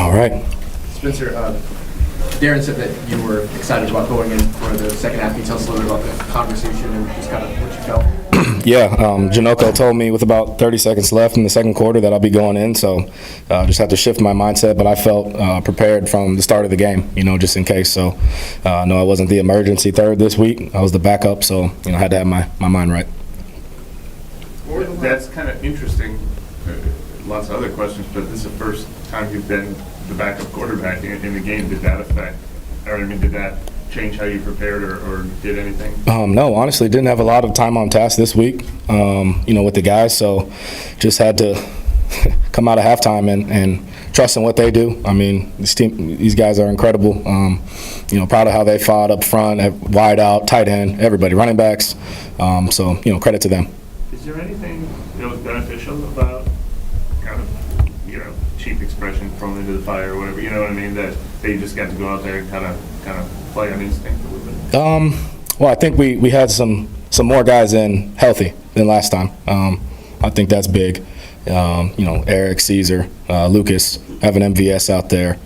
All right. Spencer, Darren said that you were excited about going in for the second half. Can you tell us a little bit about the conversation and just kind of what you felt? Yeah, Janoko told me with about 30 seconds left in the second quarter that I'll be going in, so just have to shift my mindset, but I felt prepared from the start of the game, just in case. So, no, I wasn't the emergency third this week. I was the backup, so, I had to have my mind right. That's kind of interesting. Lots of other questions, but this is the first time you've been the backup quarterback in the game. Did that affect, did that change how you prepared or did anything? No, honestly, didn't have a lot of time on task this week, with the guys, so just had to come out of halftime and trust in what they do. I mean, these guys are incredible. Proud of how they fought up front, wide out, tight end, everybody, running backs. So, credit to them. Is there anything that was beneficial about kind of, cheap expression, thrown into the fire or whatever, that they just got to go out there and kind of play on instinct a little bit? Well, I think we had some more guys in healthy than last time. I think that's big. Eric, Caesar, Lucas, having MVS out there.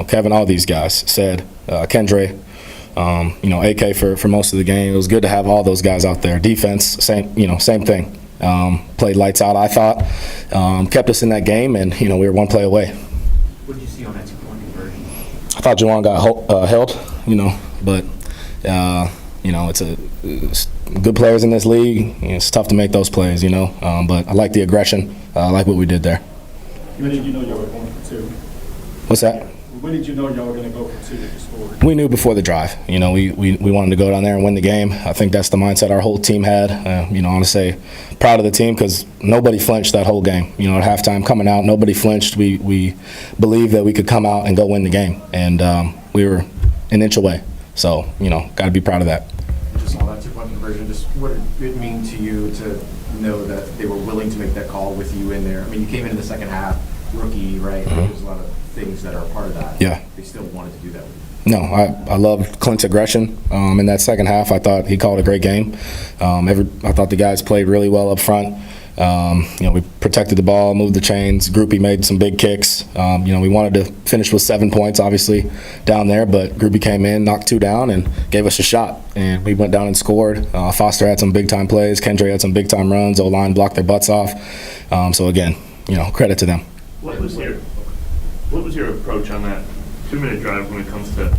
Kevin, all these guys said, Kendre, AK for most of the game. It was good to have all those guys out there. Defense, same thing. Played lights out, I thought. Kept us in that game, and, we were one play away. What did you see on that two-point conversion? I thought Juwan got held, but, it's good players in this league. It's tough to make those plays, but I like the aggression. I like what we did there. When did you know y'all were going for two? What's that? When did you know y'all were going to go for two if you scored? We knew before the drive. We wanted to go down there and win the game. I think that's the mindset our whole team had. I want to say proud of the team because nobody flinched that whole game. At halftime coming out, nobody flinched. We believed that we could come out and go win the game, and we were an inch away. So, got to be proud of that. Just on that two-point conversion, just what did it mean to you to know that they were willing to make that call with you in there? I mean, you came into the second half, rookie, right? Mm-hmm. There's a lot of things that are part of that. Yeah. They still wanted to do that with you. No, I loved Clint's aggression in that second half. I thought he called a great game. I thought the guys played really well up front. We protected the ball, moved the chains. Groupie made some big kicks. We wanted to finish with 7 points, obviously, down there, but Groupie came in, knocked two down, and gave us a shot. And we went down and scored. Foster had some big-time plays. Kendre had some big-time runs. O-line blocked their butts off. So, again, credit to them. What was your approach on that 2-minute drive when it comes to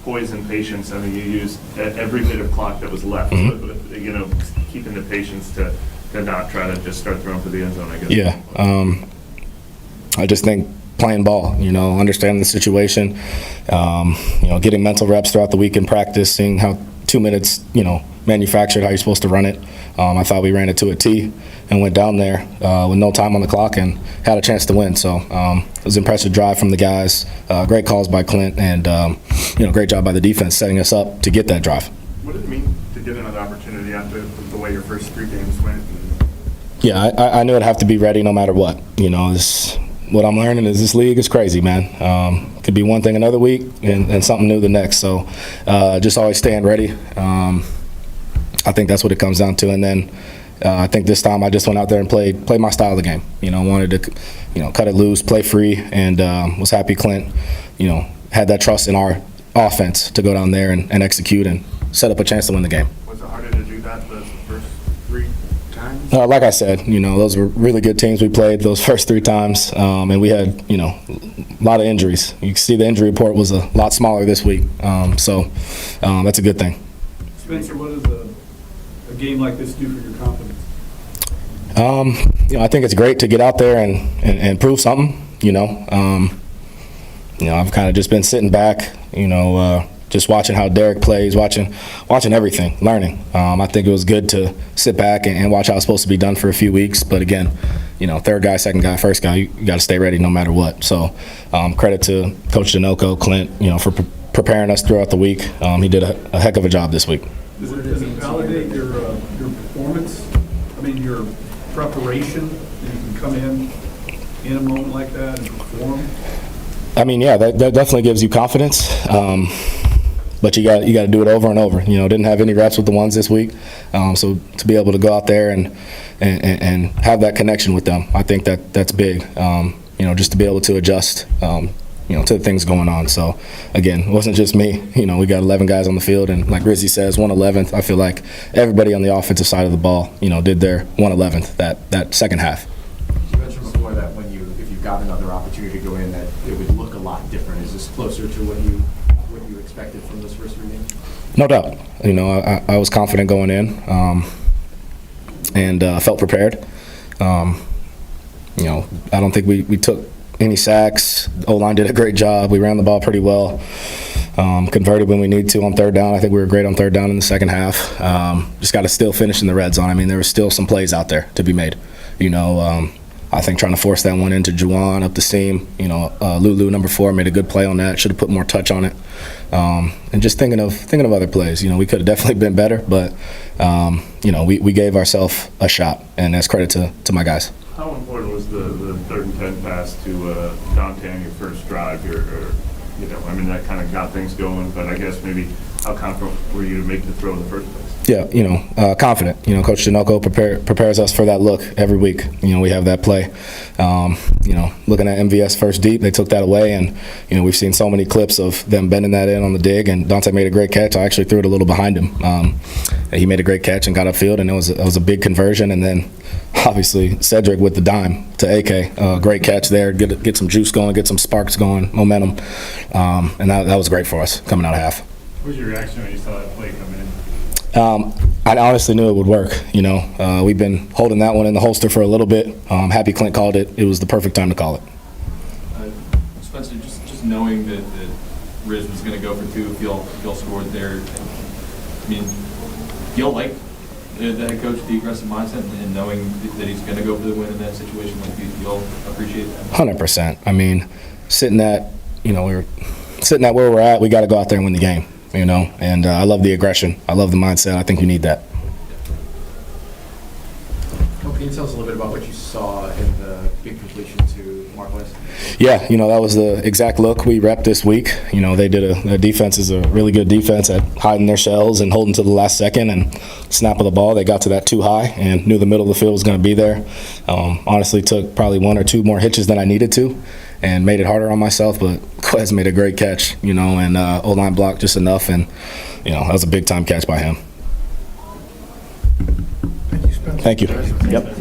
poise and patience? I mean, you used every bit of clock that was left, Mm-hmm. keeping the patience to not try to just start throwing for the end zone, I guess. Yeah. I just think playing ball, understanding the situation, getting mental reps throughout the week in practice, seeing how 2 minutes, manufactured, how you're supposed to run it. I thought we ran it to a T and went down there with no time on the clock and had a chance to win. So it was an impressive drive from the guys, great calls by Clint, and, great job by the defense setting us up to get that drive. What did it mean to get another opportunity after the way your first 3 games went? Yeah, I knew I'd have to be ready no matter what. What I'm learning is this league is crazy, man. Could be one thing another week and something new the next. So just always staying ready. I think that's what it comes down to. And then I think this time I just went out there and played my style of the game. Wanted to, cut it loose, play free, and was happy Clint, had that trust in our offense to go down there and execute and set up a chance to win the game. Was it harder to do that the first 3 times? Like I said, those were really good teams we played those first 3 times, and we had, a lot of injuries. You can see the injury report was a lot smaller this week, so that's a good thing. Spencer, what does a game like this do for your confidence? I think it's great to get out there and prove something. I've kind of just been sitting back, just watching how Derek plays, watching everything, learning. I think it was good to sit back and watch how it's supposed to be done for a few weeks. But again, third guy, second guy, first guy, you got to stay ready no matter what. So credit to Coach Janoko, Clint, for preparing us throughout the week. He did a heck of a job this week. Does it validate your performance? I mean, your preparation? You can come in a moment like that and perform? I mean, yeah, that definitely gives you confidence. But you got to do it over and over. Didn't have any reps with the ones this week, so to be able to go out there and have that connection with them, I think that's big. just to be able to adjust, to the things going on. So, again, it wasn't just me. We got 11 guys on the field, and like Rizzy says, 1/11th. I feel like everybody on the offensive side of the ball, did their 1/11th that second half. You mentioned before that if you got another opportunity to go in, that it would look a lot different. Is this closer to what you expected from this first 3 games? No doubt. I was confident going in, and felt prepared. I don't think we took any sacks. O-line did a great job. We ran the ball pretty well. Converted when we needed to on third down. I think we were great on third down in the second half. Just got to still finish in the red zone. I mean, there were still some plays out there to be made. I think trying to force that one into Juwan up the seam. Lulu, number 4, made a good play on that. Should have put more touch on it. And just thinking of other plays. We could have definitely been better, but we gave ourselves a shot, and that's credit to my guys. How important was the 3rd and 10 pass to Dante on your first drive? That kind of got things going, but I guess maybe how confident were you to make the throw in the first place? Yeah, confident. Coach Janoko prepares us for that look every week. We have that play. Looking at MVS first deep, they took that away, and we've seen so many clips of them bending that in on the dig. And Dante made a great catch. I actually threw it a little behind him. He made a great catch and got upfield, and it was a big conversion. And then obviously Cedric with the dime to AK, great catch there. Get some juice going, get some sparks going, momentum, and that was great for us coming out of half. What was your reaction when you saw that play come in? I honestly knew it would work. We've been holding that one in the holster for a little bit. Happy Clint called it. It was the perfect time to call it. Spencer, just knowing that Riz was going to go for 2 if y'all scored there, I mean, y'all like the head coach, the aggressive mindset, and knowing that he's going to go for the win in that situation, like y'all appreciate that? 100%. I mean, sitting at where we're at, we got to go out there and win the game. And I love the aggression. I love the mindset. I think you need that. Can you tell us a little bit about what you saw in the big completion to Marquez? Yeah, that was the exact look we repped this week. They did the defense is a really good defense at hiding their shells and holding to the last second and snap of the ball. They got to that too high and knew the middle of the field was going to be there. Honestly, took probably 1 or 2 more hitches than I needed to and made it harder on myself, but Quez made a great catch, and O-line blocked just enough, and, that was a big-time catch by him. Thank you, Spencer. Thank you. Yep.